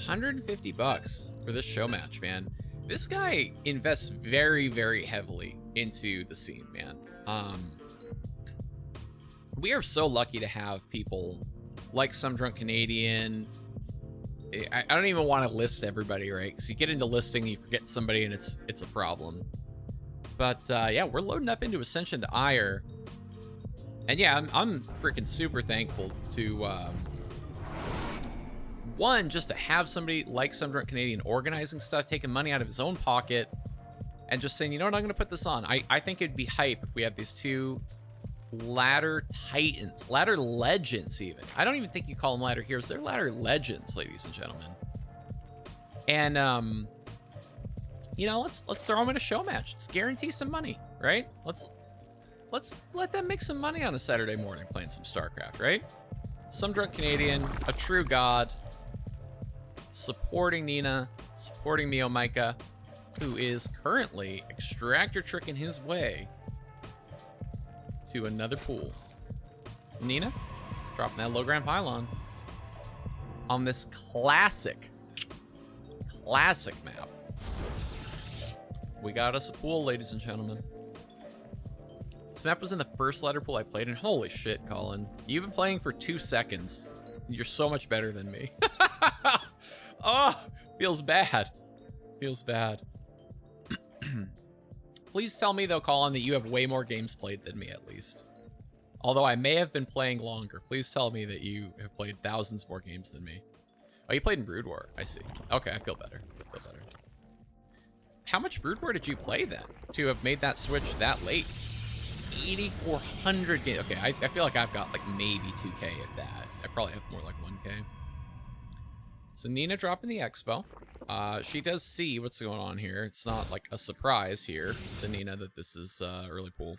$150 for this show match, man. This guy invests very, very heavily into the scene, man. We are so lucky to have people like Some Drunk Canadian. I don't even want to list everybody, right? Because you get into listing, you forget somebody, and it's a problem. But yeah, we're loading up into Ascension to Ire. And yeah, I'm freaking super thankful to, one, just to have somebody like Some Drunk Canadian organizing stuff, taking money out of his own pocket, and just saying, you know what, I'm going to put this on. I think it'd be hype if we have these two ladder titans, ladder legends even. I don't even think you call them ladder heroes. They're ladder legends, ladies and gentlemen. And, you know, let's throw them in a show match. Let's guarantee some money, right? Let's let them make some money on a Saturday morning playing some StarCraft, right? Some Drunk Canadian, a true god, supporting Nina, supporting Meomaika, who is currently extractor tricking his way to another pool. Nina dropping that low ground pylon on this classic map. We got us a pool, ladies and gentlemen. This map was in the first ladder pool I played in. Holy shit, Colin. You've been playing for 2 seconds. You're so much better than me. Oh, feels bad. Feels bad. Please tell me, though, Colin, that you have way more games played than me, at least. Although I may have been playing longer. Please tell me that you have played thousands more games than me. Oh, you played in Brood War. I see. Okay, I feel better. I feel better. How much Brood War did you play, then, to have made that switch that late? 8,400 games. Okay, I feel like I've got, like, maybe 2K, if that. I probably have more like 1K. So Nina dropping the Expo. She does see what's going on here. It's not like a surprise here to Nina that this is early pool.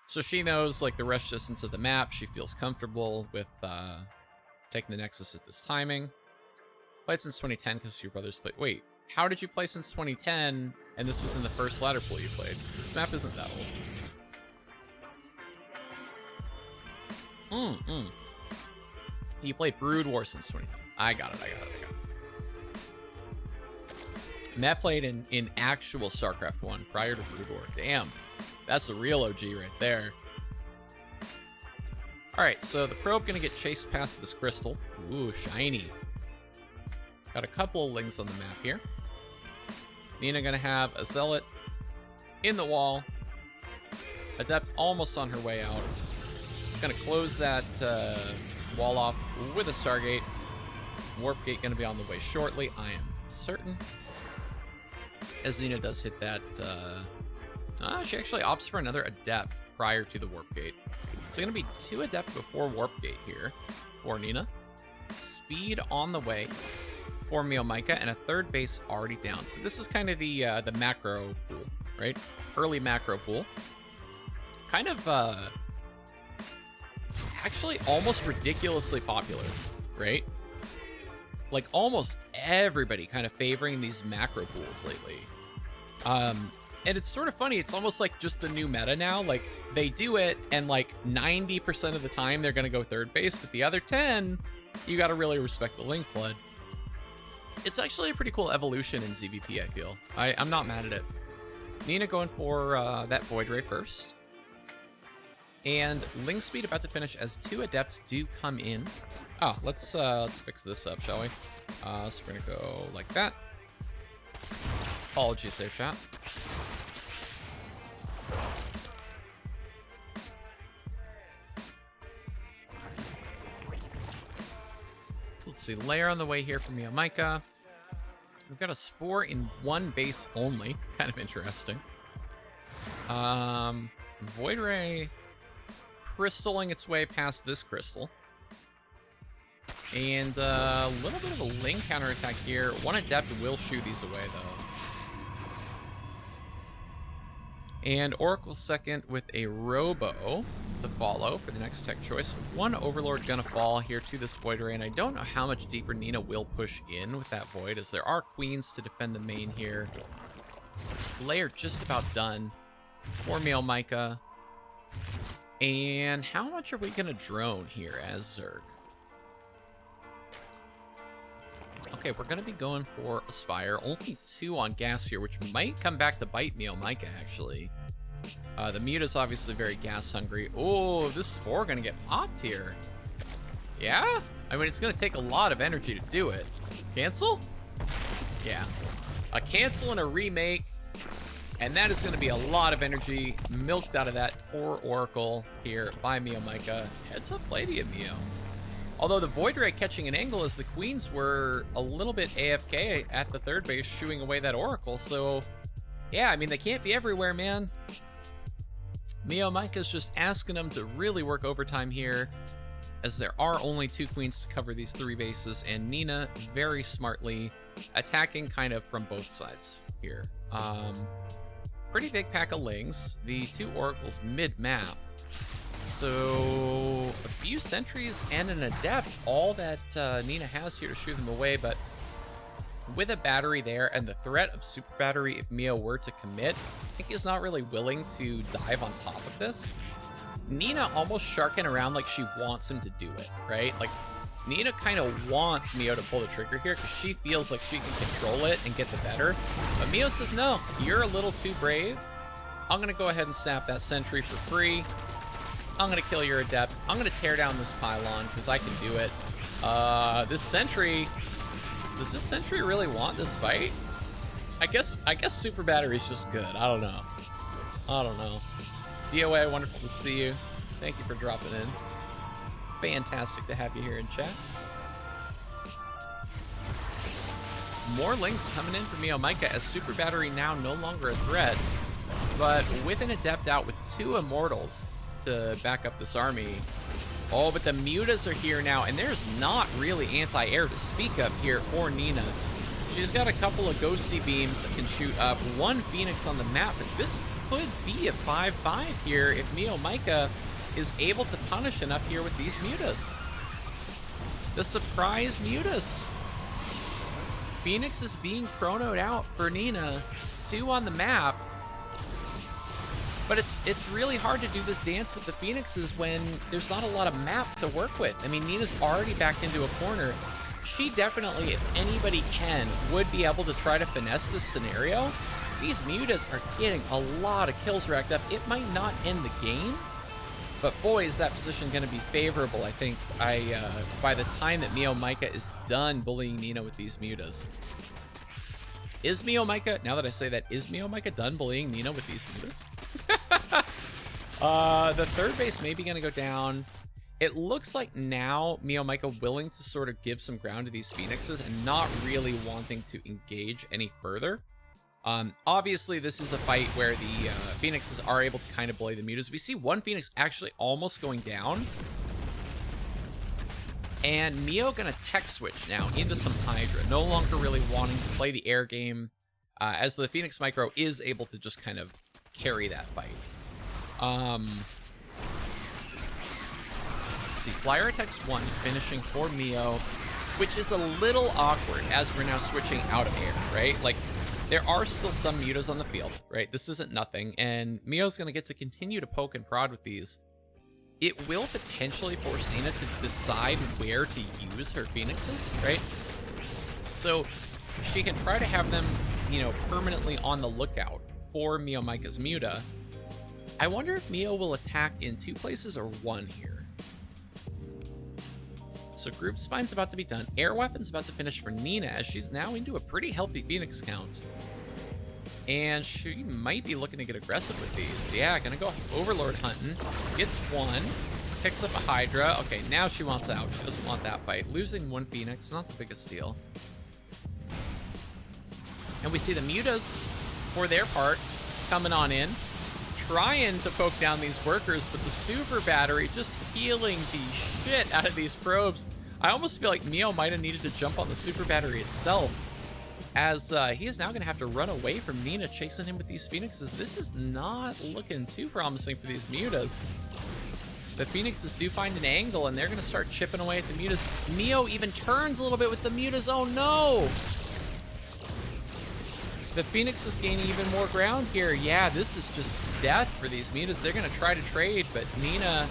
So she knows like the rush distance of the map. She feels comfortable with taking the Nexus at this timing. Played since 2010 because your brothers played. Wait, how did you play since 2010 and this was in the first ladder pool you played? This map isn't that old. You played Brood War since 2010. I got it. Matt played in actual StarCraft 1 prior to Brood War. Damn, that's a real OG right there. All right, so the probe gonna get chased past this crystal. Ooh, shiny. Got a couple of lings on the map here. Nina gonna have a Zealot in the wall. Adept almost on her way out. Gonna close that wall off with a Stargate. Warp Gate gonna be on the way shortly, I am certain. As Nina does hit that, she actually opts for another Adept prior to the Warp Gate. So gonna be 2 Adept before Warp Gate here for Nina. Speed on the way for Meomaika, and a 3rd base already down. So this is kind of the macro pool, right? Early macro pool. Kind of, actually almost ridiculously popular, right? Like almost everybody kind of favoring these macro pools lately. And it's sort of funny. It's almost like just the new meta now. Like they do it and like 90% of the time they're going to go 3rd base, but the other 10, you got to really respect the link flood. It's actually a pretty cool evolution in ZVP, I feel. I'm not mad at it. Nina going for that Void Ray first. And Ling Speed about to finish as 2 Adepts do come in. Oh, let's fix this up, shall we? So we're gonna go like that. Apologies there, chat. So let's see, layer on the way here from Meomaika. We've got a Spore in 1 base only, kind of interesting. Void Ray crystalling its way past this crystal. And a little bit of a Ling counterattack here. 1 Adept will shoo these away, though. And Oracle second with a Robo to follow for the next tech choice. 1 Overlord gonna fall here to this Void Ray, and I don't know how much deeper Nina will push in with that Void, as there are Queens to defend the main here. Layer just about done for Meomaika. And how much are we gonna drone here as Zerg? Okay, we're going to be going for Aspire. Only 2 on gas here, which might come back to bite Meomaika, actually. The Muta's obviously very gas hungry. Oh, this Spore going to get popped here. Yeah? I mean, it's going to take a lot of energy to do it. Cancel? Yeah. A cancel and a remake. And that is going to be a lot of energy milked out of that poor Oracle here by Meomaika. Heads up play to you, Meo. Although the Void Ray catching an angle as the Queens were a little bit AFK at the third base, shooing away that Oracle. So, yeah, I mean, they can't be everywhere, man. Meomaika's just asking them to really work overtime here, as there are only 2 Queens to cover these 3 bases, and Nina very smartly attacking kind of from both sides here. Pretty big pack of Lings. The 2 Oracles mid-map. So a few sentries and an Adept, all that Nina has here to shoot them away, but with a battery there and the threat of super battery if Mio were to commit, I think he's not really willing to dive on top of this. Nina almost sharking around like she wants him to do it, right? Like, Nina kind of wants Mio to pull the trigger here because she feels like she can control it and get the better. But Mio says, no, you're a little too brave. I'm going to go ahead and snap that sentry for free. I'm going to kill your Adept. I'm going to tear down this pylon because I can do it. This sentry... Does this sentry really want this fight? I guess super battery is just good. I don't know. DOA, wonderful to see you. Thank you for dropping in. Fantastic to have you here in chat. More Lings coming in for Meomaika as super battery now no longer a threat, but with an Adept out with 2 Immortals to back up this army. Oh, but the Mutas are here now, and there's not really anti-air to speak of here for Nina. She's got a couple of Ghosty Beams that can shoot up, 1 Phoenix on the map, but this could be a 5-5 here if Meomaika is able to punish enough here with these Mutas. The surprise Mutas. Phoenix is being chronoed out for Nina. 2 on the map. But it's really hard to do this dance with the Phoenixes when there's not a lot of map to work with. I mean, Nina's already backed into a corner. She definitely, if anybody can, would be able to try to finesse this scenario. These Mutas are getting a lot of kills racked up. It might not end the game, but boy, is that position going to be favorable, I think, by the time that Meomaika is done bullying Nina with these Mutas. Is Meomaika, now that I say that, is Meomaika done bullying Nina with these Mutas? The third base may be going to go down. It looks like now Meomaika willing to sort of give some ground to these Phoenixes and not really wanting to engage any further. Obviously, this is a fight where the Phoenixes are able to kind of bully the Mutas. We see 1 Phoenix actually almost going down. And Mio gonna tech switch now into some Hydra, no longer really wanting to play the air game, as the Phoenix Micro is able to just kind of carry that fight. Let's see, Flyer attacks 1, finishing for Mio, which is a little awkward as we're now switching out of air, right? Like, there are still some Mutas on the field, right? This isn't nothing, and Mio's gonna get to continue to poke and prod with these. It will potentially force Nina to decide where to use her Phoenixes, right? So she can try to have them, you know, permanently on the lookout for Meomaika's Muta. I wonder if Mio will attack in 2 places or 1 here. So Groove Spine's about to be done. Air Weapon's about to finish for Nina as she's now into a pretty healthy Phoenix count. And she might be looking to get aggressive with these. Yeah, gonna go Overlord hunting. Gets 1. Picks up a Hydra. Okay, now she wants out. She doesn't want that fight. Losing 1 Phoenix, not the biggest deal. And we see the Mutas, for their part, coming on in. Trying to poke down these workers, but the super battery just healing the shit out of these probes. I almost feel like Mio might have needed to jump on the super battery itself, as he is now going to have to run away from Nina chasing him with these Phoenixes. This is not looking too promising for these Mutas. The Phoenixes do find an angle, and they're going to start chipping away at the Mutas. Mio even turns a little bit with the Mutas. Oh no! The Phoenix is gaining even more ground here. Yeah, this is just death for these Mutas. They're going to try to trade, but Nina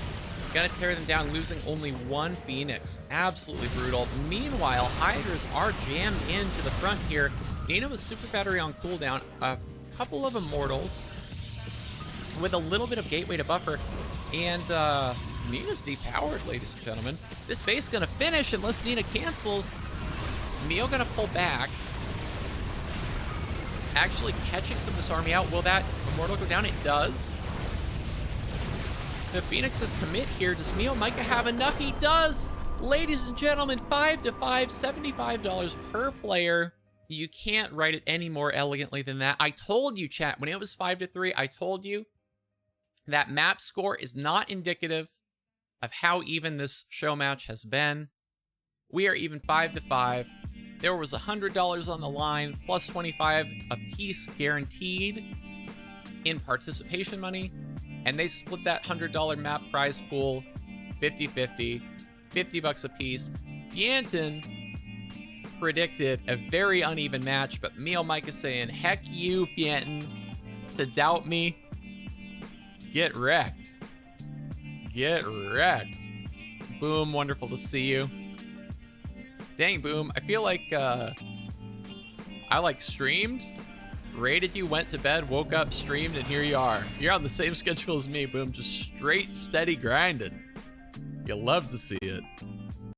Gonna tear them down, losing only one Phoenix. Absolutely brutal. Meanwhile, Hydras are jammed into the front here. Nina with Super Battery on cooldown. A couple of Immortals with a little bit of Gateway to buffer. And Nina's depowered, ladies and gentlemen. This base gonna finish unless Nina cancels. Mio gonna pull back. Actually catching some of this army out. Will that Immortal go down? It does. The Phoenix's commit here. Does Meomaika have enough? He does! Ladies and gentlemen, 5 to 5, $75 per player. You can't write it any more elegantly than that. I told you, chat, when it was 5 to 3, I told you that map score is not indicative of how even this show match has been. We are even 5 to 5. There was $100 on the line, plus 25 a piece guaranteed in participation money. And they split that $100 map prize pool 50-50, $50 a piece. Fianton predicted a very uneven match, but Meomaika saying, heck you, Fianton, to doubt me. Get wrecked. Get wrecked. Boom, wonderful to see you. Dang, Boom, I feel like I streamed, rated you, went to bed, woke up, streamed, and here you are. You're on the same schedule as me, Boom, just straight, steady grinding. You love to see it.